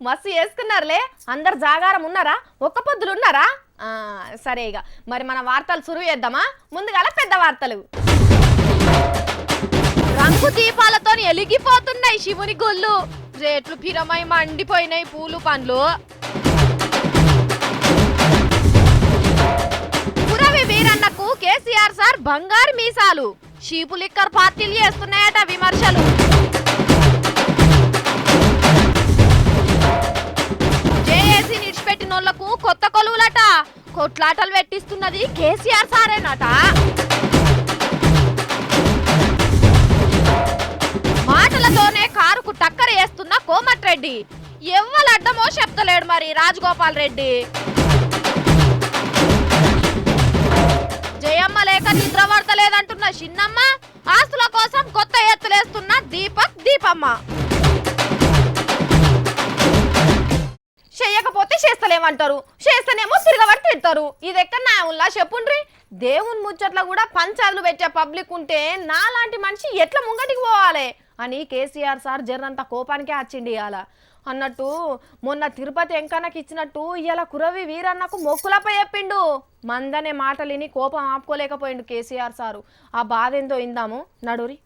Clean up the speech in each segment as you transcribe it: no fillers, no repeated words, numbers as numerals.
మస్తు చేసుకున్నారులే. అందరు జాగారం ఉన్నారా? ఒక్క పొద్దులు ఉన్నారా? సరే ఇక మరి మన వార్తలు సురువు చేద్దామా? ముందుగాల పెద్ద వార్తలు. రంగు దీపాలతో ఎలిగిపోతున్నాయి శివుని గుళ్ళు. రేట్లు పిరమై మండిపోయినాయి పూలు పండ్లు. కురవి వీరన్నకు కేసీఆర్ సార్ బంగారు మీసాలు. షీపు లిక్కర్ పార్టీలు చేస్తున్నాయట విమర్శలు. జేఏసీ నిడిచిపెట్టినోళ్లకు కొత్త కొలువులట. కొట్లాటలు పెట్టిస్తున్నది కేసీఆర్ సారేనట. మాటలతోనే కారుకు టక్కర వేస్తున్న కోమటిరెడ్డి. ఎవ్వలడ్డమో చెప్తలేడు మరి రాజగోపాల్ రెడ్డి. జయమ్మ లేక నిద్ర పడతలేదంటున్న చిన్నమ్మ. ఆస్తుల కోసం కొత్త ఎత్తులేస్తున్న దీపమ్మ. చెయ్యకపోతే చేస్తలేమంటారు, చేస్తేనేమో తిరగబడి తిడతారు. ఇది ఎక్కడ న్యాయంలా చెప్పుండ్రి. దేవుని ముచ్చట్ల కూడా పంచాలు పెట్టే పబ్లిక్ ఉంటే నాలాంటి మనిషి ఎట్లా ముంగటికి పోవాలి అని కేసీఆర్ సార్ జర్రంత కోపానికే వచ్చిండి ఇవాళ. అన్నట్టు మొన్న తిరుపతి ఎంకన్నకి ఇచ్చినట్టు ఇవాళ కురవి వీరన్నకు మొక్కులపై చెప్పిండు. మందనే మాటలిని కోపం ఆపుకోలేకపోయిండు కేసీఆర్ సారు. ఆ బాధ ఏందో ఇందాము నడురి.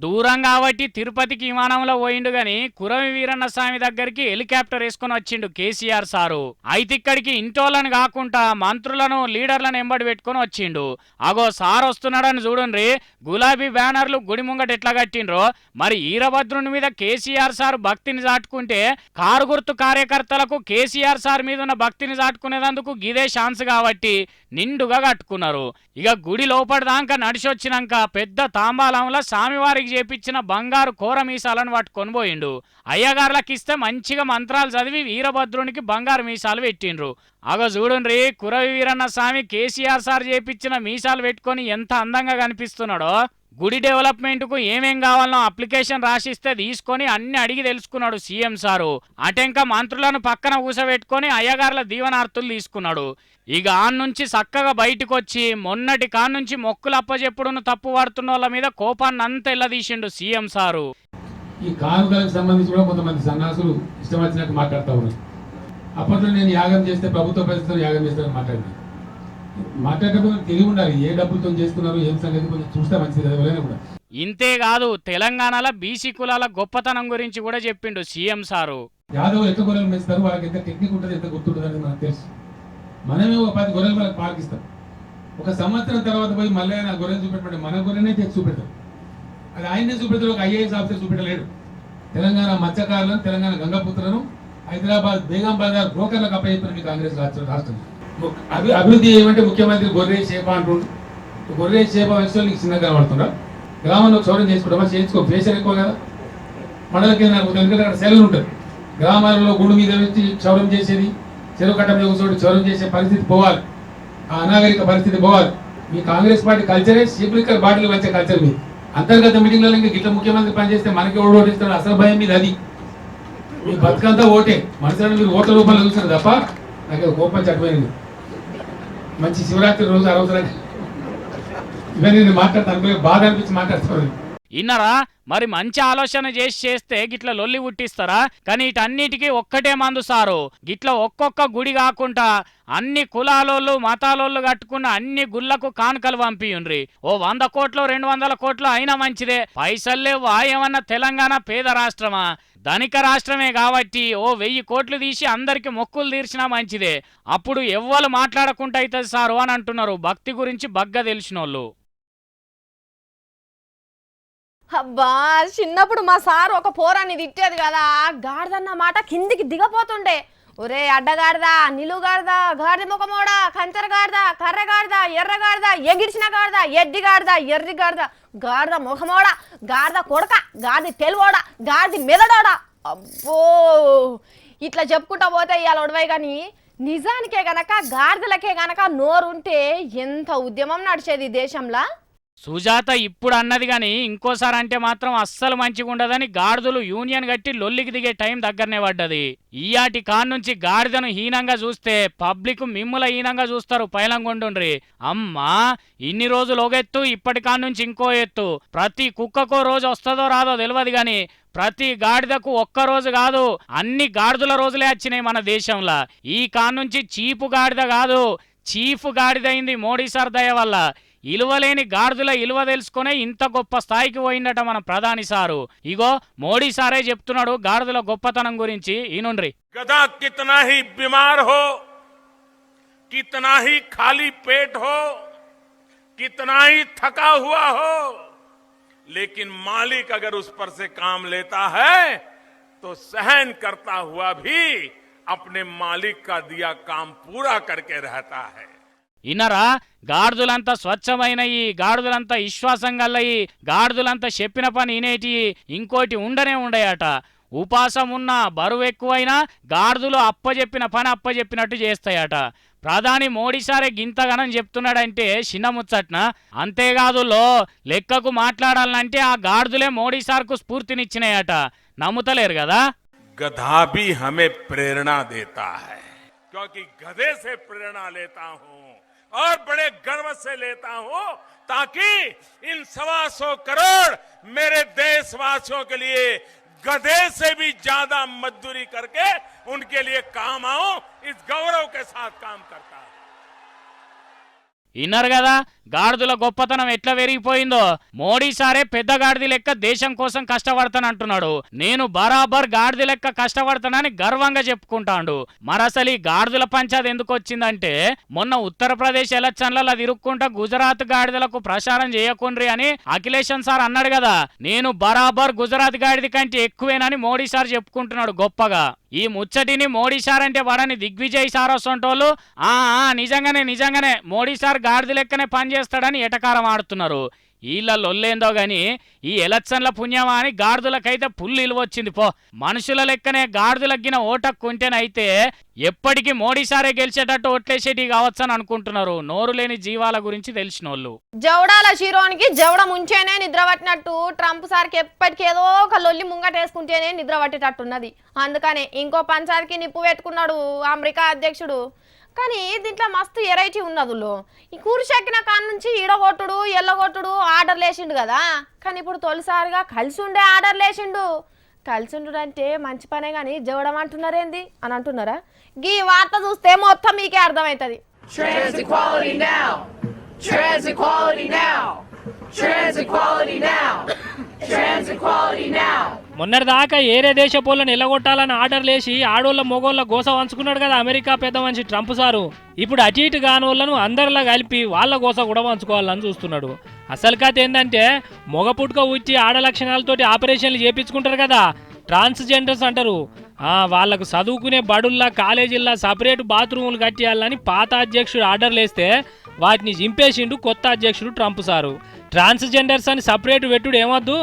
దూరం కాబట్టి తిరుపతికి విమానంలో పోయిండు గాని కురవి వీరన్న స్వామి దగ్గరికి హెలికాప్టర్ వేసుకుని వచ్చిండు కేసీఆర్ సారు. అయితే ఇక్కడికి ఇంటోళ్ళని కాకుండా మంత్రులను లీడర్లను ఎంబడి పెట్టుకుని వచ్చిండు. అగో సార్ వస్తున్నాడని చూడండి. గులాబీ బ్యానర్లు గుడి ముంగట ఎట్లా కట్టిండ్రో. మరి ఈరభద్రుని మీద కేసీఆర్ సార్ భక్తిని చాటుకుంటే కారు గుర్తు కార్యకర్తలకు కేసీఆర్ సార్ మీద ఉన్న భక్తిని చాటుకునేందుకు గిదే ఛాన్స్ కాబట్టి నిండుగా కట్టుకున్నారు. ఇక గుడి లోపటిదాకా నడిచి వచ్చినాక పెద్ద తాంబాలంలో స్వామివారికి చేపించిన బంగారు కోర మీసాలను పట్టుకొని పోయిండు. అయ్యగారులకు ఇస్తే మంచిగా మంత్రాలు చదివి వీరభద్రునికి బంగారు మీసాలు పెట్టిండ్రు. అగో చూడండి, కురవి వీరన్న స్వామి కేసీఆర్ సార్ చేపించిన మీసాలు పెట్టుకొని ఎంత అందంగా కనిపిస్తున్నాడో. గుడి డెవలప్మెంట్ కు ఏమేం కావాలనో అప్లికేషన్ రాసిస్తే తీసుకొని అన్ని అడిగి తెలుసుకున్నాడు సీఎం సారు. అటెంక మంత్రులను పక్కన కూసబెట్టుకొని అయ్యగారుల దీవనార్తులు తీసుకున్నాడు. ఇక నుంచి చక్కగా బయటకు వచ్చి మొన్నటి నుంచి మొక్కులు అప్పచెప్పుడును తప్పు పడుతున్న వాళ్ళ మీద కోపాన్ని అంతా ఎల్లదీసిండు సీఎం సారు. ఈ కానుకలకు సంబంధించి కూడా కొంతమంది సన్నాసులు ఇష్టం వచ్చినట్టు మాట్లాడుతూ ఉన్నారు. అప్పట్లో నేను యాగం చేస్తే ప్రభుత్వ పరిస్థితులు యాగం చేస్తానని మాట్లాడేటప్పుడు తెలివి ఉండాలి. ఏ డబ్బులతో చేస్తున్నారు ఏం సంగతి కొంచెం చూస్తే మంచిది ఎవరైనా కూడా. ఇంతేకాదు తెలంగాణలో బీసీ కులాల గొప్పతనం గురించి కూడా చెప్పిండు సీఎం సారు. యాదవ్ ఎంత గొర్రెలు పెంచుతారు, వాళ్ళకి ఎంత టెక్నిక్ ఉంటుంది, ఎంత గుర్తుంటుంది అనేది మనకు తెలుసు. మనమే ఒక 10 గొర్రెలు వాళ్ళకి పాకిస్తాం. ఒక సంవత్సరం తర్వాత పోయి మళ్ళీ ఆయన గొర్రెలు చూపెట్టమంటే మన గొర్రెనే తెచ్చి చూపెడతాం. అది ఆయనే చూపెడతారు, ఒక ఐఏఎస్ ఆఫీసర్ చూపెట్టలేడు. తెలంగాణ మత్స్యకారులను, తెలంగాణ గంగపుత్రులను హైదరాబాద్ బేగం బజార్ బ్రోకర్లకు అప్పచెప్పారు మీ కాంగ్రెస్ రాష్ట్రం. అభివృద్ధి ఏమంటే ముఖ్యమంత్రి గొర్రె చేప అంటుండు. గొర్రె చేప వయసులో నీకు చిన్నగా కనబడుతుందా? గ్రామంలో క్షౌరం చేసుకుంటామా? చేయించుకో, ఫేషర్ ఎక్కువ కదా. మండలకి ఎందుకంటే అక్కడ సెలవులు ఉంటుంది. గ్రామాలలో గుడి మీద వచ్చి క్షౌరం చేసేది, చెరువు కట్ట మీద కూర్చోటి క్షౌరం చేసే పరిస్థితి పోవాలి. ఆ అనాగరిక పరిస్థితి పోవాలి. మీ కాంగ్రెస్ పార్టీ కల్చరే షీప్ లిక్కర్ బాటిల్ వచ్చే కల్చర్ మీద. అంతర్గత మీటింగ్లలో ఇంకా గిట్ల ముఖ్యమంత్రి పనిచేస్తే మనకి ఎవడు ఓటేస్తాడు? అసలు భయం మీద అది. మీ బతుకంతా ఓటే. మనసులను మీరు ఓట్ల రూపంలో చూస్తారు తప్ప నాకు కోపం చచ్చిపోయింది. మంచి శివరాత్రి రోజు అనవసరంగా ఇవన్నీ నేను మాట్లాడతాను, బాధ అనిపించి మాట్లాడుతున్నాను. ఇన్నరా మరి మంచి ఆలోచన చేస్తే గిట్ల లొల్లి పుట్టిస్తారా? కానీ వీటన్నిటికీ ఒక్కటే మందు సారు. గిట్ల ఒక్కొక్క గుడి కాకుండా అన్ని కులాలోళ్ళు మతాలోళ్ళు కట్టుకున్న అన్ని గుళ్ళకు కానుకలు పంపియుండ్రి. ఓ 100 కోట్లు 200 కోట్లు అయినా మంచిదే. పైసల్లేవా ఏమన్నా తెలంగాణ పేద రాష్ట్రమా? ధనిక రాష్ట్రమే కాబట్టి ఓ 1000 కోట్లు తీసి అందరికి మొక్కులు తీర్చినా మంచిదే. అప్పుడు ఎవ్వరు మాట్లాడకుండా అవుతుంది సారు అని అంటున్నారు భక్తి గురించి బగ్గ తెలిసినోళ్ళు. అబ్బా చిన్నప్పుడు మా సార్ ఒక పోరాన్ని తిట్టేది కదా, గాడిదన్న మాట కిందికి దిగపోతుండే. ఒరే అడ్డగాడిదా, నిలుగాడిదా, గాడిద ముఖమోడా, కంచర గాడిదా, కర్ర గాడిదా, ఎర్ర గాడిదా, ఎగిడిచిన గాడిదా, ఎడ్డి గాడిదా, ఎర్రి గాడిదా, గాడిద ముఖమోడా, గాడిద కొడక, గాడి తెలువోడా, గాడి మెదడోడా. అబ్బో ఇట్లా చెప్పుకుంటా పోతే ఇవాళ ఒడవై. కానీ నిజానికే గనక గాడిదలకే గనక నోరుంటే ఎంత ఉద్యమం నడిచేది దేశంలో. సుజాత ఇప్పుడు అన్నది గాని ఇంకోసారి అంటే మాత్రం అస్సలు మంచిగా ఉండదని గాడిదలు యూనియన్ కట్టి లొల్లికి దిగే టైం దగ్గరనే పడ్డది. ఈయాటి నుంచి గాడిదను హీనంగా చూస్తే పబ్లిక్ మిమ్ముల హీనంగా చూస్తారు. పైలంగొండుండ్రి. అమ్మా ఇన్ని రోజులు ఒక ఎత్తు, ఇప్పటి నుంచి ఇంకో ఎత్తు. ప్రతి కుక్కకో రోజు వస్తుందో రాదో తెలియదు గాని ప్రతి గాడిదకు ఒక్కరోజు కాదు అన్ని గాడిదల రోజులే వచ్చినాయి మన దేశంలో. ఈ కాన్నుంచి చీపు గాడిద కాదు చీఫ్ గాడిదైంది మోడీ సార్ దయ వల్ల. ఇలువలేని గాడిదల ఇలువ తెలుసుకునే ఇంత గొప్ప స్థాయికి పోయిందట మన ప్రధాని సారు. ఇగో మోడీ సారే చెప్తున్నాడు గాడిదల గొప్పతనం గురించి. ఈనుండ్రి. गधा कितना ही बीमार हो, कितना ही खाली पेट हो, कितना ही थका हुआ हो, लेकिन मालिक अगर उस पर से काम लेता है तो सहन करता हुआ भी अपने मालिक का दिया काम पूरा करके रहता है. ఇన్నరా గాడిదలంతా స్వచ్ఛమైనయి, గాడిదలంతా విశ్వాసం గల్లయి, గాడిదలంతా చెప్పిన పని ఇనేటి ఇంకోటి ఉండనే ఉండయట. ఉపాసం ఉన్నా బరువు ఎక్కువైనా గాడిదలు అప్పజెప్పిన పని అప్పజెప్పినట్టు చేస్తాయట. ప్రధాని మోడీ సారే గింతగనం చెప్తున్నాడంటే చిన్న ముచ్చట్న. అంతేకాదు లెక్కకు మాట్లాడాలంటే ఆ గాడిదలే మోడీ సార్కు స్ఫూర్తినిచ్చినాయట. నమ్ముతలేరు కదా. गधा भी हमें प्रेरणा देता है, क्योंकि गधे से प्रेरणा लेता हूं और बड़े गर्व से लेता हूं, ताकि इन 125 करोड़ मेरे देशवासियों के लिए गधे से भी ज्यादा मजदूरी करके उनके लिए काम आऊं, इस गौरव के साथ काम करता हूं. ఇన్నారు కదా గాడిదల గొప్పతనం ఎట్లా పెరిగిపోయిందో. మోడీ సారే పెద్ద గాడిద లెక్క దేశం కోసం కష్టపడతానంటున్నాడు. నేను బరాబర్ గాడిద లెక్క కష్టపడతానని గర్వంగా చెప్పుకుంటాడు. మరసలు ఈ గాడిదల పంచాయతీ ఎందుకు వచ్చిందంటే మొన్న ఉత్తరప్రదేశ్ ఎలక్షన్లలో తిరుక్కుంటా గుజరాత్ గాడిదలకు ప్రచారం చేయకుండ్రి అని అఖిలేషన్ సార్ అన్నాడు కదా. నేను బరాబర్ గుజరాత్ గాడిద కంటే ఎక్కువేనని మోడీ సార్ చెప్పుకుంటున్నాడు గొప్పగా. ఈ ముచ్చటిని మోడీ సార్ అంటే వాడని దిగ్విజయ్ సార్ వస్తుంటోళ్ళు నిజంగానే మోడీ సార్ గాడిద లెక్కనే పనిచేస్తాడని ఎటకారం ఆడుతున్నారు. వీళ్ళ లొల్లేందో గాని ఈ ఎలక్షన్ల పుణ్యమా అని గాడిదలకైతే పుల్లు ఇలువచ్చింది పో. మనుషుల లెక్కనే గాడిదలగ్గిన ఓటక్కుంటేనైతే ఎప్పటికీ మోడీ సారే గెలిచేటట్టు ఓట్లేసేటి కావచ్చని అనుకుంటున్నారు నోరు లేని జీవాల గురించి తెలిసిన వాళ్ళు. జవడాల శిరోనికి జవడ ముంచేనే నిద్ర పట్టినట్టు ట్రంప్ సార్కి ఎప్పటికీ ఏదో ఒక లొల్లి ముంగటేసుకుంటేనే నిద్ర పట్టేటట్టున్నది. అందుకనే ఇంకో పంచాయతీకి నిప్పు పెట్టుకున్నాడు అమెరికా అధ్యక్షుడు. కానీ దీంట్లో మస్తు వెరైటీ ఉన్నదులో. ఈ కూర్చెక్కిన కాడ నుంచి ఈడగొట్టుడు ఎల్లగొట్టుడు ఆర్డర్లు వేసిండు కదా. కానీ ఇప్పుడు తొలిసారిగా కలిసి ఉండే ఆర్డర్లు వేసిండు. కలిసి ఉండు అంటే మంచి పనే కానీ జవడం అంటున్నారేంది అని అంటున్నారా? గీ వార్త చూస్తే మొత్తం మీకే అర్థమవుతుంది. Trans equality now! Trans equality now! Trans equality now! Trans equality now! మొన్నటిదాకా ఏరే దేశ పోలను ఎల్లగొట్టాలని ఆర్డర్లేసి ఆడోళ్ళ మొగోళ్ళ గోస వంచుకున్నాడు కదా అమెరికా పెద్ద మనిషి ట్రంప్ సారు. ఇప్పుడు అటు ఇటు కానోళ్లను అందరిలా కలిపి వాళ్ళ గోస కూడా వంచుకోవాలని చూస్తున్నాడు. అసలు కథ ఏంటంటే మొగ పుట్టుక వచ్చి ఆడ లక్షణాలతోటి ఆపరేషన్లు చేపించుకుంటారు కదా, ట్రాన్స్జెండర్స్ అంటారు. వాళ్లకు చదువుకునే బడుల్లా కాలేజీల్లో సపరేట్ బాత్రూములు కట్టియాలని పాత అధ్యక్షుడు ఆర్డర్లు వేస్తే వాటిని చింపేసిండు కొత్త అధ్యక్షుడు ట్రంప్ సారు. ట్రాన్స్జెండర్స్ అని సపరేట్ పెట్టుడు ఏమొద్దు,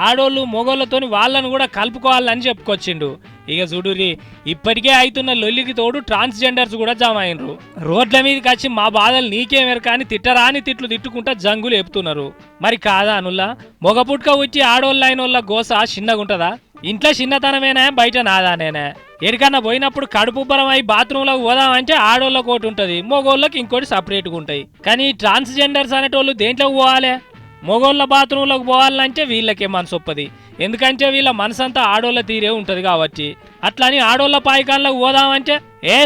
ఆడోళ్ళు మొగోళ్ళతోని వాళ్ళను కూడా కలుపుకోవాలని చెప్పుకొచ్చిండు. ఇక చూడురి ఇప్పటికే అవుతున్న లొల్లికి తోడు ట్రాన్స్జెండర్స్ కూడా జమ అయినరు. రోడ్ల మీదకి వచ్చి మా బాధలు నీకేమెరు కానీ తిట్టరాని తిట్లు తిట్టుకుంటా జంగులు ఎప్పుతున్నారు. మరి కాదా అనుల్లా మొగ పుట్టుక వచ్చి ఆడోళ్ళు అయిన వాళ్ళ గోస చిన్నగుంటదా? ఇంట్లో చిన్నతనమేనా బయట నాదానేనా? ఎరికన్నా పోయినప్పుడు కడుపుబ్బరం అయి బాత్రూంలోకి పోదామంటే ఆడోళ్ళకి ఒకటి ఉంటుంది, మొగోళ్ళకి ఇంకోటి సపరేట్గా ఉంటాయి. కానీ ట్రాన్స్జెండర్స్ అనేటోళ్ళు దేంట్లోకి పోవాలి? మొగోళ్ళ బాత్రూంలోకి పోవాలంటే వీళ్ళకే మనసు ఒప్పది. ఎందుకంటే వీళ్ళ మనసంతా ఆడోళ్ళ తీరే ఉంటుంది కాబట్టి. అట్లని ఆడోళ్ళ పాయికాన్లోకి పోదామంటే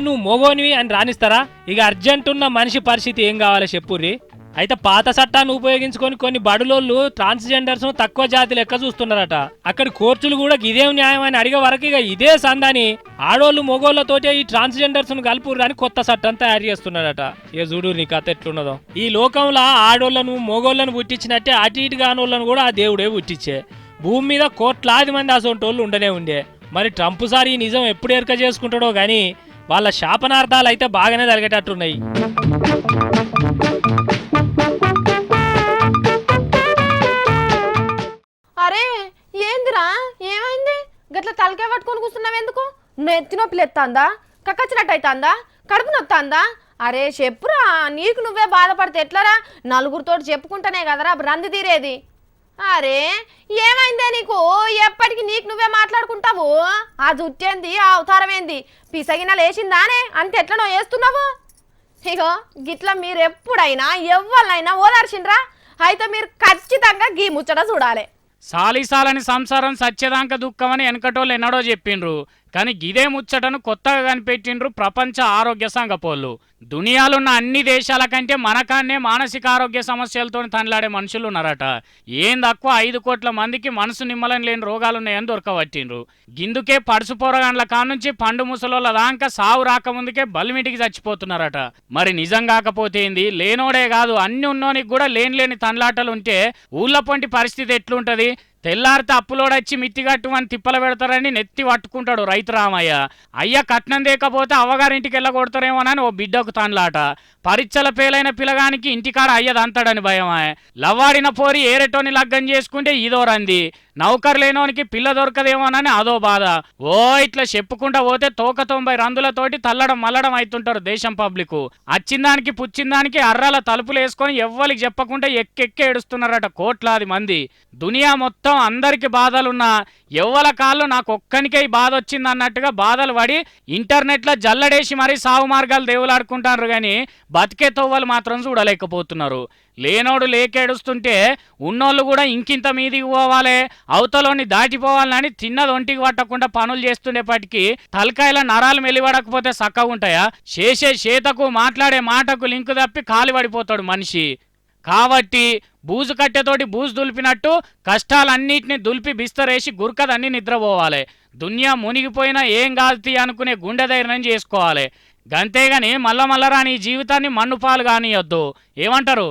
నువ్వు మొగోనివి అని రాణిస్తారా? ఇక అర్జెంట్ ఉన్న మనిషి పరిస్థితి ఏం కావాలి చెప్పుర్రి. అయితే పాత చట్టాన్ని ఉపయోగించుకొని కొన్ని బడులోళ్ళు ట్రాన్స్జెండర్స్ తక్కువ జాతి లెక్క చూస్తున్నారట. అక్కడ కోర్టులు కూడా ఇదేం న్యాయం అని అడిగే వరకు ఇక ఇదే సందని ఆడోళ్ళు మొగోళ్ళతోటే ఈ ట్రాన్స్జెండర్స్ ను కలుపురని కొత్త చట్టం తయారు చేస్తున్నారట. ఇక చూడు నీ కథ ఎట్లున్నదో. ఈ లోకంలో ఆడోళ్లను మొగోళ్లను పుట్టించినట్టే అటు ఇటు కానోళ్లను కూడా ఆ దేవుడే పుట్టించే. భూమి మీద కోట్లాది మంది అసొంటోళ్ళు ఉండనే ఉండే. మరి ట్రంప్ సార్ ఈ నిజం ఎప్పుడు ఎరక చేసుకుంటాడో గానీ వాళ్ళ శాపనార్థాలు అయితే బాగానే జరిగేటట్టున్నాయి. అరే ఏందిరా ఏమైంది? గట్ల తలకే పట్టుకొని కూర్చున్నావు ఎందుకు? నెత్తి నొప్పి ఎత్తాందా? కక్కచ్చినట్టు అవుతుందా? కడుపు నొత్తాందా? అరే చెప్పురా, నీకు నువ్వే బాధపడితే ఎట్లరా? నలుగురితో చెప్పుకుంటానే కదరా రంది తీరేది. అరే ఏమైందే నీకు? ఎప్పటికి నీకు నువ్వే మాట్లాడుకుంటావు? ఆ జుట్టేంది, ఆ అవతారం ఏంది? పిసగిన లేచిందానే అంత ఎట్లనో వేస్తున్నావు? ఇగో గిట్ల మీరు ఎప్పుడైనా ఎవరినైనా ఓదార్చిండ్రా? అయితే మీరు ఖచ్చితంగా గీ ముచ్చట చూడాలి. సాలిసాలని సంసారం సత్యదాంక దుఃఖమని వెనకటోళ్ళు ఎన్నడో చెప్పిండ్రు. కానీ గిదే ముచ్చటను కొత్తగా కనిపెట్టిండ్రు ప్రపంచ ఆరోగ్య సంఘపోళ్ళు. దునియాలున్న అన్ని దేశాల కంటే మనకాన్నే మానసిక ఆరోగ్య సమస్యలతో తనలాడే మనుషులు ఉన్నారట. ఏం తక్కువ 5 కోట్ల మందికి మనసు నిమ్మలం లేని రోగాలున్నాయని దొరకబట్టిండ్రు. గిందుకే పడుసు పోరగాండ్ల కానుంచి పండు ముసలోళ్ళ దాకా సావు రాకముందుకే బలిమిటికి చచ్చిపోతున్నారట. మరి నిజం కాకపోతే ఏంది? లేనోడే కాదు అన్ని ఉన్నోనికి కూడా లేని తనలాటలు ఉంటే ఊళ్ళ పొంటి పరిస్థితి ఎట్లుంటది? తెల్లారితే అప్పులోడొచ్చి మిత్తిగట్టుమని తిప్పలు పెడతారని నెత్తి పట్టుకుంటాడు రైతు రామయ్య. అయ్య కట్నం దేకపోతే అవ్వగారింటికి వెళ్ళగొడతారేమోనని ఓ బిడ్డకు తనలాట. పరీక్షల పేలైన పిల్లగానికి ఇంటికాడ అయ్యదంతాడని భయమాయ. లవ్వాడిన పోరి ఏరెటోని లగ్గం చేసుకుంటే ఇదో రంది. నౌకరు లేనోనికి పిల్ల దొరకదేమోనని అదో బాధ. ఓ ఇట్లా చెప్పుకుంటా పోతే 90 రందులతోటి తల్లడం మల్లడం అవుతుంటారు దేశం పబ్లిక్. అచ్చిందానికి పుచ్చిందానికి అర్రాల తలుపులు వేసుకొని ఎవ్వరికి చెప్పకుండా ఎక్కెక్కే ఏడుస్తున్నారట కోట్లాది మంది. దునియా మొత్తం అందరికి బాధలున్నా ఎవ్వల కాళ్ళు నాకు ఒక్కనికే ఈ బాధ వచ్చింది అన్నట్టుగా బాధలు పడి ఇంటర్నెట్లో జల్లడేసి మరీ సాగు మార్గాలు దేవులాడుకుంటారు కానీ బతికే తోవలు మాత్రం చూడలేకపోతున్నారు. లేనోడు లేకేడుస్తుంటే ఉన్నోళ్ళు కూడా ఇంకింత మీదికి పోవాలి, అవతలోని దాటిపోవాలని తిన్నది ఒంటికి పట్టకుండా పనులు చేస్తుండేపటికి తలకాయల నరాలు మెలిపడకపోతే చక్కగా ఉంటాయా? చేసే చేతకు మాట్లాడే మాటకు లింకు తప్పి కాలి పడిపోతాడు మనిషి. కాబట్టి బూజు కట్టెతోటి బూజు దులిపినట్టు కష్టాలన్నిటిని దులిపి బిస్తరేసి గుర్కదన్నీ నిద్రపోవాలి. దునియా మునిగిపోయినా ఏం కాదు అనుకునే గుండె ధైర్యం చేసుకోవాలి. గంతేగాని మల్లరాని జీవితాన్ని మన్నుపాలు కానియొద్దు. ఏమంటారు?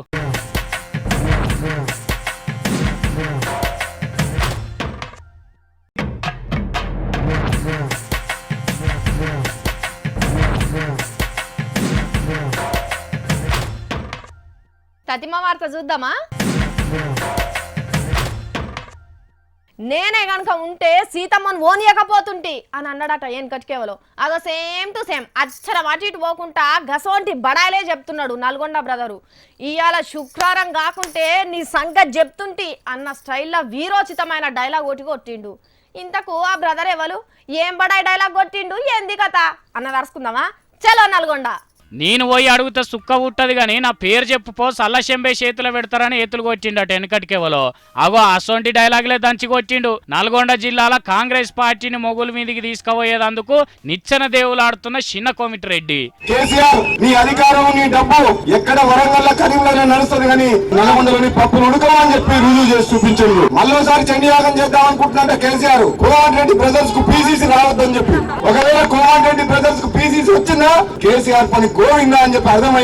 తతిమ వార్త చూద్దామా? నేనే గనక ఉంటే సీతమ్మను ఓనియకపోతుంటి అని అన్నాడట వెనకటికేవలో. అదో సేమ్ టు సేమ్ అచ్చరం అటు ఇటు పోకుండా గసోంటి బడాయిలే చెప్తున్నాడు నల్గొండ బ్రదరు. ఇవాళ శుక్రవారం కాకుంటే నీ సంగతి చెప్తుంటి అన్న స్టైల్లో వీరోచితమైన డైలాగ్ ఒకటి కొట్టిండు. ఇంతకు ఆ బ్రదర్ ఎవరు, ఏం బడాయి డైలాగ్ కొట్టిండు, ఏంది కథ అన్నది అరుచుకుందామా? చలో నల్గొండ. నేను పోయి అడుగుతా సుక్క పుట్టదు కానీ నా పేరు చెప్పుపో సల్లశంబే చేతులు పెడతారని ఎత్తులు కొట్టిండట వెనకటికేవలో. అగో అసొంటి డైలాగులే దంచి కొట్టిండు. నల్గొండ జిల్లాలో కాంగ్రెస్ పార్టీని మొగుల మీదికి తీసుకుపోయేందుకు నిచ్చెన దేవులాడుతున్న చిన్న కోమిటిరెడ్డి. కేసీఆర్ నీ అధికారం నీ డబ్బు ఎక్కడ వరంగల్ కరీంలో నడుస్తుంది కానీ నల్గొండలోని పప్పులు ఉడకమని చెప్పి రుజువు చేసి చూపించండు. మళ్ళోసారి చండీయాగం చేద్దాం అనుకుంటున్నట్ట కేసీఆర్. కోమటి రెడ్డి బ్రదర్స్ కు పీసీసీ రావద్దని చెప్పి, ఒకవేళ కోమటి రెడ్డి బ్రదర్స్ కు పీసీసీ వచ్చిందా కేసీఆర్ పని గోవిందా అని చెప్పి అర్థమై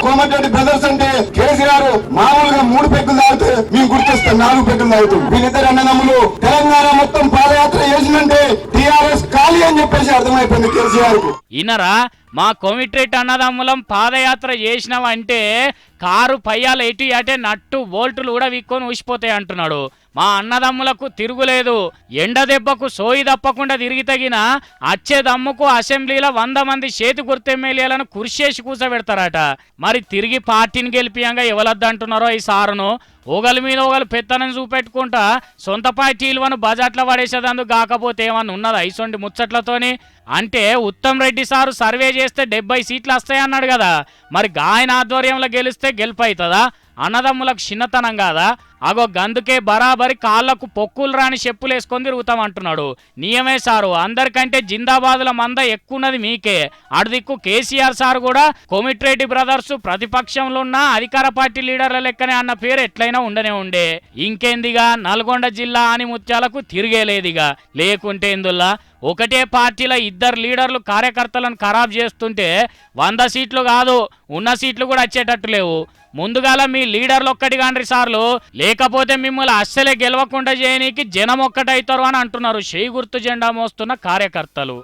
కోమటిరెడ్డి బ్రదర్స్ అంటే కేసీఆర్ మామూలుగా 3 పెగ్గులు తాగితే మేము గుర్తిస్తాం 4 పెగ్గులు తాగుతాం. వీళ్ళిద్దరు అన్నదమ్ములు తెలంగాణ మొత్తం పాదయాత్ర చేసినంటే టీఆర్ఎస్ ఖాళీ అని చెప్పేసి అర్థమైపోయింది కేసీఆర్ కు. ఇనరా మా కోమిట్రెడ్డి అన్నదమ్ములం పాదయాత్ర చేసినావంటే కారు పయ్యాల ఎటు అటే నట్టు బోల్టులు కూడా విక్కొని ఊసిపోతాయి అంటున్నాడు. మా అన్నదమ్ములకు తిరుగులేదు. ఎండ దెబ్బకు సోయి తప్పకుండా తిరిగి తగిన అచ్చే దమ్ముకు అసెంబ్లీలో 100 మంది చేతి గుర్తు ఎమ్మెల్యేలను కుర్చేసి కూసబెడతారట. మరి తిరిగి పార్టీని గెలిపియంగా ఎవరద్దంటున్నారో ఈ సారును. ఒకరి మీద ఒకరు పెత్తనం చూపెట్టుకుంటా సొంత పార్టీలను బజాట్లో పడేసేదందుకు కాకపోతే ఏమన్నా ఉన్నదా ఇసొంటి ముచ్చట్లతోని? అంటే ఉత్తమ్ రెడ్డి సారు సర్వే చేస్తే 70 సీట్లు వస్తాయన్నాడు కదా. మరి గాయన ఆధ్వర్యంలో గెలిస్తే గెలుపు అవుతుందా? అన్నదమ్ములకు చిన్నతనం కాదా? అగో గందుకే బరాబరి కాళ్లకు పొక్కులు రాని చెప్పులు వేసుకొని తిరుగుతామంటున్నాడు. నియమే సారు, అందరికంటే జిందాబాదుల మంద ఎక్కున్నది మీకే. అడుదిక్కు కేసీఆర్ సార్ కూడా కోమిటిరెడ్డి బ్రదర్స్ ప్రతిపక్షంలో ఉన్న అధికార పార్టీ లీడర్ల లెక్కనే అన్న పేరు ఎట్లయినా ఉండనే ఉండే. ఇంకేందిగా నల్గొండ జిల్లా అని ముత్యాలకు తిరిగేలేదిగా. లేకుంటే ఇందుల్లా ఒకటే పార్టీలో 2 లీడర్లు కార్యకర్తలను ఖరాబ్ చేస్తుంటే 100 సీట్లు కాదు ఉన్న సీట్లు కూడా వచ్చేటట్టు లేవు. ముందుగాల మీ లీడర్లు ఒక్కటి కాండ్రి సార్లు, లేకపోతే మిమ్మల్ని అస్సలే గెలవకుండా చేయనీకి జనం ఒక్కటైతారు అని అంటున్నారు చేయి గుర్తు జెండా మోస్తున్న కార్యకర్తలు.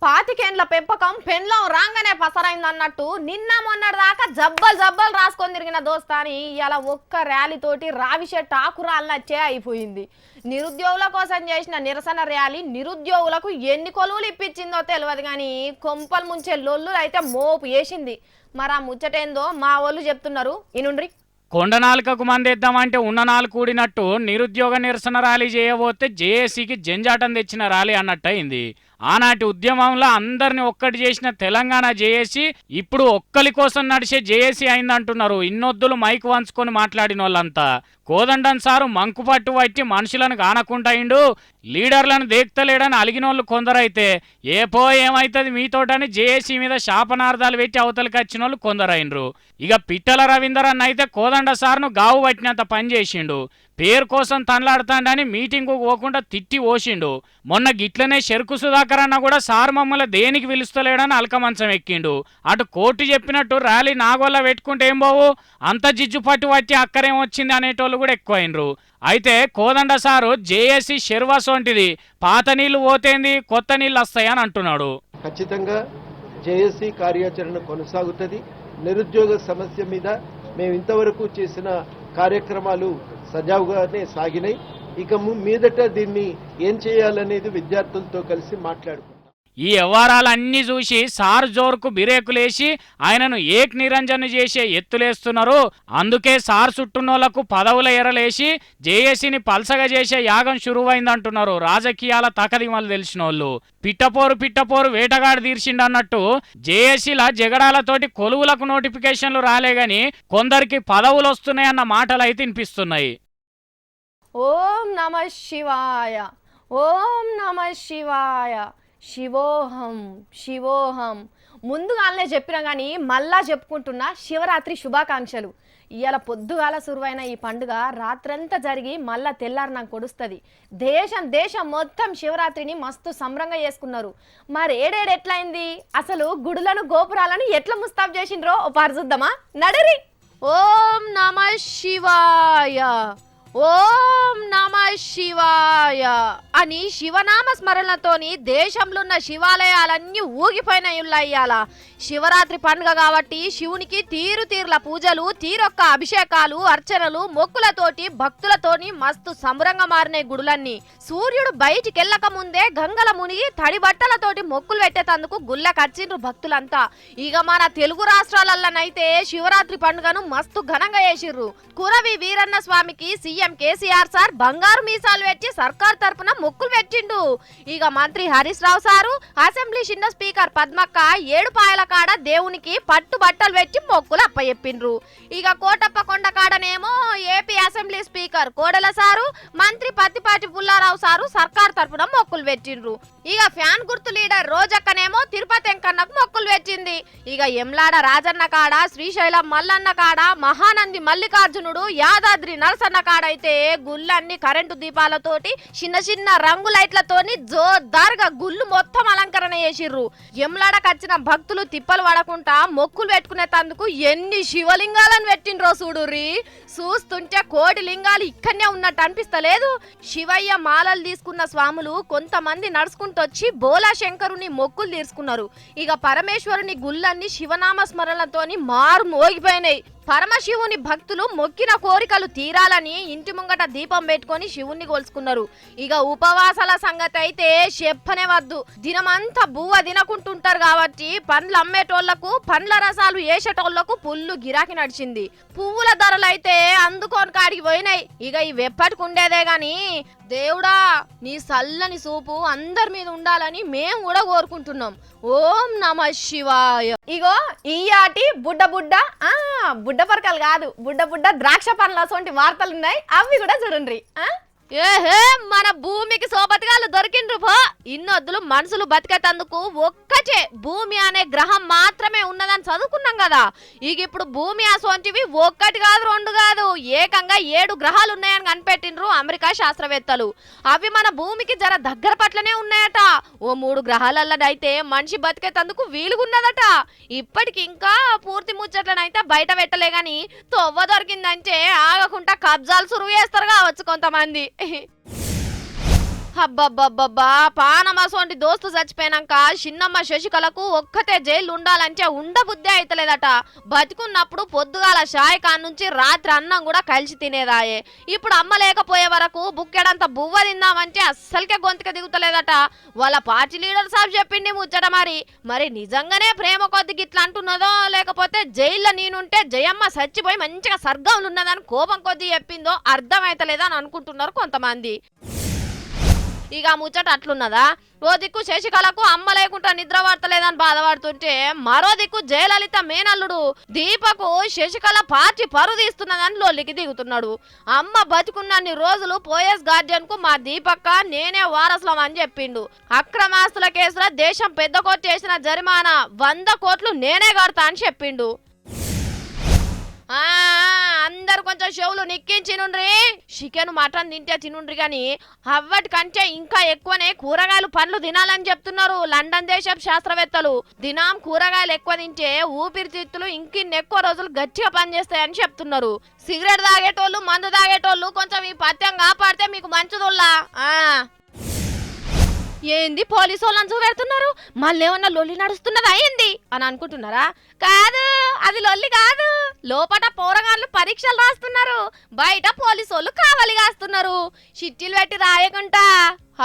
పాతికేండ్ల పెంపకం పెండ్లం రాగానే పసరైంది అన్నట్టు నిన్న మొన్నటి దాకా జబ్బలు రాసుకొని తిరిగిన దోస్తాని ఇలా ఒక్క ర్యాలీతోటి రావిషెట్ ఆకురాలనచ్చే అయిపోయింది. నిరుద్యోగుల కోసం చేసిన నిరసన ర్యాలీ నిరుద్యోగులకు ఎన్ని కొలువులు ఇప్పించిందో తెలియదు కానీ కొంపలు ముంచే లొల్లు అయితే మోపు వేసింది. మరి ఆ ముచ్చటేందో మా వాళ్ళు చెప్తున్నారు, ఇనుండ్రి. కొండ నాలుకకు మందేద్దామంటే ఉన్న నాలుగు కూడినట్టు నిరుద్యోగ నిరసన ర్యాలీ చేయబోతే జేఏసీకి జంజాటం తెచ్చిన ర్యాలీ అన్నట్టు అయింది. ఆనాటి ఉద్యమంలో అందరిని ఒక్కటి చేసిన తెలంగాణ జేఏసీ ఇప్పుడు ఒక్కలి కోసం నడిచే జేఏసీ అయిందంటున్నారు ఇన్నొద్దులు మైక్ వంచుకొని మాట్లాడిన వాళ్ళంతా. కోదండం సారు మంకు పట్టు పట్టి మనుషులను కానకుంటాయిండు, లీడర్లను దేక్తలేడని అలిగినోళ్ళు కొందరైతే ఏమైతుంది మీతోటని జేఏసీ మీద శాపనార్థాలు పెట్టి అవతలికి వచ్చిన వాళ్ళు కొందరైనరు. ఇక పిట్టల రవీందర్ అన్న అయితే కోదండ సార్ను గావు పట్టినంత పని చేసిండు. పేరు కోసం తనలాడుతాడని మీటింగు పోకుండా తిట్టి ఓసిండు. మొన్న గిట్లనే చెరుకు సుధాకర్ అన్న కూడా సార్ మమ్మల్ని దేనికి పిలుస్తలేడని అల్కమంచం ఎక్కిండు. అటు కోర్టు చెప్పినట్టు ర్యాలీ నాగోళ్ళ పెట్టుకుంటే ఏం బావు అంత జిజ్జు పట్టు పట్టి అక్కరేం వచ్చింది అనేటోళ్ళు కూడా ఎక్కువైనరు. అయితే కోదండ సారు జేఏసీ షెర్వాస్ వంటిది, పాత నీళ్లు పోతేంది కొత్త నీళ్ళు వస్తాయని అంటున్నాడు. ఖచ్చితంగా జేఏసీ కార్యాచరణ కొనసాగుతుంది. నిరుద్యోగ సమస్య మీద మేము ఇంతవరకు చేసిన కార్యక్రమాలు సజావుగానే సాగినాయి. ఇక మీదట దీన్ని ఏం చేయాలనేది విద్యార్థులతో కలిసి మాట్లాడుకుంటాం. ఈ వ్యవహారాలన్నీ చూసి సార్ జోరుకు బిరేకులేసి ఆయనను ఏక్ నిరంజన్ చేసే ఎత్తులేస్తున్నారు. అందుకే సార్ చుట్టూనోళ్లకు పదవుల ఎరలేసి జేఏసీని పల్సగా చేసే యాగం షురువైందంటున్నారు రాజకీయాల తకదిమలు తెలిసిన వాళ్ళు. పిట్టపోరు వేటగాడు తీర్చిండన్నట్టు జేఏసీల జగడాలతోటి కొలువులకు నోటిఫికేషన్లు రాలేగాని కొందరికి పదవులు వస్తున్నాయన్న మాటలు అయితే వినిపిస్తున్నాయి. ఓం నమ శివాయ, ఓం నమ శివాయ, శివోహం శివోహం. ముందుగానే చెప్పినా కానీ మళ్ళా చెప్పుకుంటున్నా శివరాత్రి శుభాకాంక్షలు. ఇవాళ పొద్దుగాల సురువైన ఈ పండుగ రాత్రంతా జరిగి మళ్ళా తెల్లారి నాకు కొడుస్తుంది. దేశం మొత్తం శివరాత్రిని మస్తు సంబరంగా చేసుకున్నారు. మరి ఎట్లయింది, అసలు గుడులను గోపురాలను ఎట్లా ముస్తాబ్ చేసిండ్రో ఓ పారు చూద్దామా, నడరి. ఓం నమ శివాయ, ఓం నమ శివాయ అని శివనామ స్మరణతోని దేశంలో ఉన్న శివాలయాలన్నీ ఊగిపోయినాయుల్లా. శివరాత్రి పండుగ కాబట్టి శివునికి తీరుల పూజలు, తీరొక్క అభిషేకాలు, అర్చనలు, మొక్కులతోటి భక్తులతోని మస్తు సంబరంగా మారినాయి గుడులన్నీ. సూర్యుడు బయటికెళ్ళక ముందే గంగల మునిగి తడి బట్టలతోటి మొక్కులు పెట్టేటందుకు గుళ్ళకచ్చిండ్రు భక్తులంతా. ఇక మన తెలుగు రాష్ట్రాలలోనైతే శివరాత్రి పండుగను మస్తు ఘనంగా చేసిర్రు. కురవి వీరన్న స్వామికి సీఎం కేసీఆర్ సార్ బంగారు మీసాలు పెట్టి సర్కార్ తరపున మొక్కులు పెట్టిండు. ఇక మంత్రి హరీష్ రావు సారు, అసెంబ్లీ చిన్న స్పీకర్ పద్మక్క ఏడుపాయల కాడ దేవునికి పట్టు బట్టలు పెట్టి మొక్కులు అప్పచెప్పిండ్రు. ఇక కోటప్ప కొండ కాడనేమో AP assembly speaker Kodela sir, మంత్రి పత్తిపాటి పుల్లారావు సారు సర్కార్ తరపున మొక్కులు పెట్టిండ్రు. ఇక ఫ్యాన్ గుర్తు లీడర్ రోజక్కనేమో తిరుపతి వెంకన్నకు మొక్కులు పెట్టింది. ఇక ఎమ్లాడ రాజన్న కాడ, శ్రీశైలం మల్లన్న కాడ, మహానంది మల్లికార్జునుడు, యాదాద్రి నరసన్న కాడ అయితే గుళ్ళన్ని కరెంటు దీపాలతోటి చిన్న రంగు లైట్లతోని జోర్దార్గా గుళ్ళు మొత్తం అలంకరణ చేసిర్రు. ఎమ్లాడకు వచ్చిన భక్తులు తిప్పలు పడకుండా మొక్కులు పెట్టుకునే తందుకు ఎన్ని శివలింగాలను పెట్టిండ్రో చూడుర్రి. చూస్తుంటే కోటి లింగాలు ఇక్కడనే ఉన్నట్టు అనిపిస్తలేదు. శివయ్య మాలలు తీసుకున్న స్వాములు కొంతమంది నడుచుకుంటూ వచ్చి బోలా శంకరుని మొక్కులు తీర్చుకున్నారు. ఇక పరమేశ్వరుని గుళ్ళన్ని శివనామ స్మరణలతోని మారు మోగిపోయినాయి. పరమశివుని భక్తులు మొక్కిన కోరికలు తీరాలని ఇంటి ముంగట దీపం పెట్టుకొని శివుణ్ణి కొలుసుకున్నారు. ఇక ఉపవాసాల సంగతి అయితే చెప్పనే వద్దు. దినమంతా బువ్వ తినకుంటుంటారు కాబట్టి పండ్లు అమ్మేటోళ్లకు, పండ్ల రసాలు వేసేటోళ్లకు పుల్లు గిరాకీ నడిచింది. పువ్వుల ధరలు అయితే అందుకోని కాడికి పోయినాయి. ఇక ఇవి ఎప్పటికి ఉండేదే గాని దేవుడా నీ సల్లని సూపు అందరి మీద ఉండాలని మేము కూడా కోరుకుంటున్నాం. ఓం నమ శివాయ. ఇగో ఈయాటి బుడ్డ పరకలు కాదు, బుడ్డ ద్రాక్ష పండ్ల అసోంటి వార్తలు ఉన్నాయి, అవి కూడా చూడండి. ఏహే మన భూమికి సోబతిగాళ్ళు దొరికిండ్రు పో. ఇన్నొద్దులు మనుషులు బతికేటందుకు ఒక్కటే భూమి అనే గ్రహం మాత్రమే ఉన్నదని చదువుకున్నాం కదా. ఇక ఇప్పుడు భూమి అసోంటివి ఒక్కటి కాదు, రెండు కాదు, ఏకంగా 7 గ్రహాలు ఉన్నాయని కనిపెట్టిండ్రు అమెరికా శాస్త్రవేత్తలు. అవి మన భూమికి జర దగ్గర పట్లనే ఉన్నాయట. ఓ 3 గ్రహాలైతే మనిషి బతికేటందుకు వీలుగున్నదట. ఇప్పటికి ఇంకా పూర్తి ముచ్చట్లనైతే బయట పెట్టలే గాని తొవ్వ దొరికిందంటే ఆగకుండా కబ్జాలు సురువు చేస్తారు కావచ్చు కొంతమంది. అబ్బబ్బబ్బబ్బా పానమాసోంటి దోస్తు చచ్చిపోయినాక చిన్నమ్మ శశికళకు ఒక్కతే జైలు ఉండాలంటే ఉండబుద్ధి అయితలేదట. బతికున్నప్పుడు పొద్దుగాల షాయి కాన్నుంచి రాత్రి అన్నం కూడా కలిసి తినేదాయే. ఇప్పుడు అమ్మ లేకపోయే వరకు బుక్కెడంత బువ్వ తిందామంటే అస్సలకే గొంతుక దిగుతలేదట. వాళ్ళ పార్టీ లీడర్ సాబ్ చెప్పింది ముచ్చట. మరి నిజంగానే ప్రేమ కొద్ది గిట్లా అంటున్నదో లేకపోతే జైల్లో నేనుంటే జయమ్మ చచ్చిపోయి మంచిగా స్వర్గంలో ఉన్నదని కోపం కొద్ది చెప్పిందో అర్థమైతలేదని అనుకుంటున్నారు కొంతమంది. ఇక ముచ్చట అట్లున్నదా? ఓ దిక్కు శశికళకు అమ్మ లేకుండా నిద్ర పడతలేదని బాధపడుతుంటే మరో దిక్కు జయలలిత మేనల్లుడు దీపకు శశికళ పార్టీ పరువు తీస్తున్నదని లొల్లికి దిగుతున్నాడు. అమ్మ బతికున్నన్ని రోజులు పోయస్ గార్డెన్ కు మా దీపక్క నేనే వారసులం అని చెప్పిండు. అక్రమాస్తుల కేసులో దేశం పెద్ద కోర్టు చేసిన జరిమానా 100 కోట్లు నేనే కడతా అని చెప్పిండు. అందరు కొంచెం షోలు నిక్కించినుండ్రి. చికెన్ మటన్ తింటే తినుండ్రి గాని అవ్వటి కంటే ఇంకా ఎక్కువనే కూరగాయలు పండ్లు తినాలని చెప్తున్నారు లండన్ దేశం శాస్త్రవేత్తలు. దినం కూరగాయలు ఎక్కువ తింటే ఊపిరితిత్తులు ఇంకిన్నెక్కువ రోజులు గట్టిగా పనిచేస్తాయని చెప్తున్నారు. సిగరెట్ తాగేటోళ్ళు మందు తాగేటోళ్ళు కొంచెం ఈ పత్యం కాపాడితే మీకు మంచిదోళ్ళ. ఏంది పోలీసు వాళ్ళని చూపెడుతున్నారు? మళ్ళీ ఏమన్నా లొల్లి నడుస్తున్నదా ఏంది అని అనుకుంటున్నారా? కాదు, అది లొల్లి కాదు. లోపట పోరగాళ్ళు పరీక్షలు రాస్తున్నారు, బయట పోలీసు వాళ్ళు కావలి కాస్తున్నారు. చిట్టీలు పెట్టి రాయకుంటా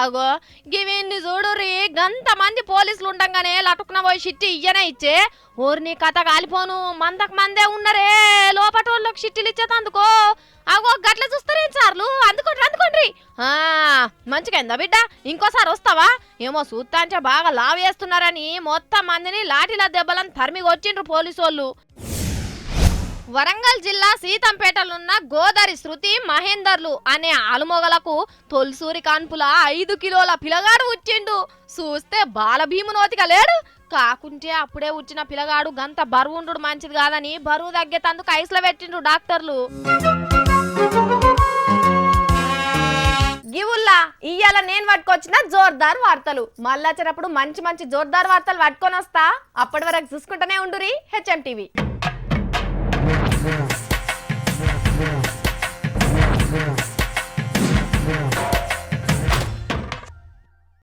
అగో గివిన్ని చూడుర్రి. గంత మంది పోలీసులు ఉండగానే లటుకున పోయి చిట్టి ఇయ్యనే ఇచ్చే ఊరిని కథ కాలిపోను. మందకు మందే ఉన్నరే లోపట వాళ్ళకి చిట్టీలు ఇచ్చేతందుకో. అగో గట్ల చూస్తారేం సార్లు? అందుకోండి అందుకోండి. మంచిగా బిడ్డ, ఇంకోసారి వస్తావా? ఏమో చూస్తాంటే బాగా లావ్ చేస్తున్నారని మొత్తం మందిని లాఠీల దెబ్బలను తరిమి వచ్చిండ్రు పోలీసు వాళ్ళు. వరంగల్ జిల్లా సీతంపేటలున్న గోదారి శృతి మహేందర్లు అనే ఆలుమొగలకు తొలిసూరి కాన్పుల 5 కిలోల పిల్లగాడు వచ్చిండు. చూస్తే బాలభీమునోతిగా లేడు. కాకుంటే అప్పుడే వచ్చిన పిల్లగాడు గంత బరువుండు మంచిది కాదని బరువు తగ్గేతందుకు ఐస్లో పెట్టిండ్రు డాక్టర్లు. గివుల్లా ఇయ్యాల నేను పట్టుకొచ్చిన జోర్దార్ వార్తలు. మళ్ళీ వచ్చేటప్పుడు మంచి మంచి జోర్దార్ వార్తలు పట్టుకొని వస్తా. అప్పటి వరకు చూసుకుంటూనే ఉండురి హెచ్ఎం టీవీ.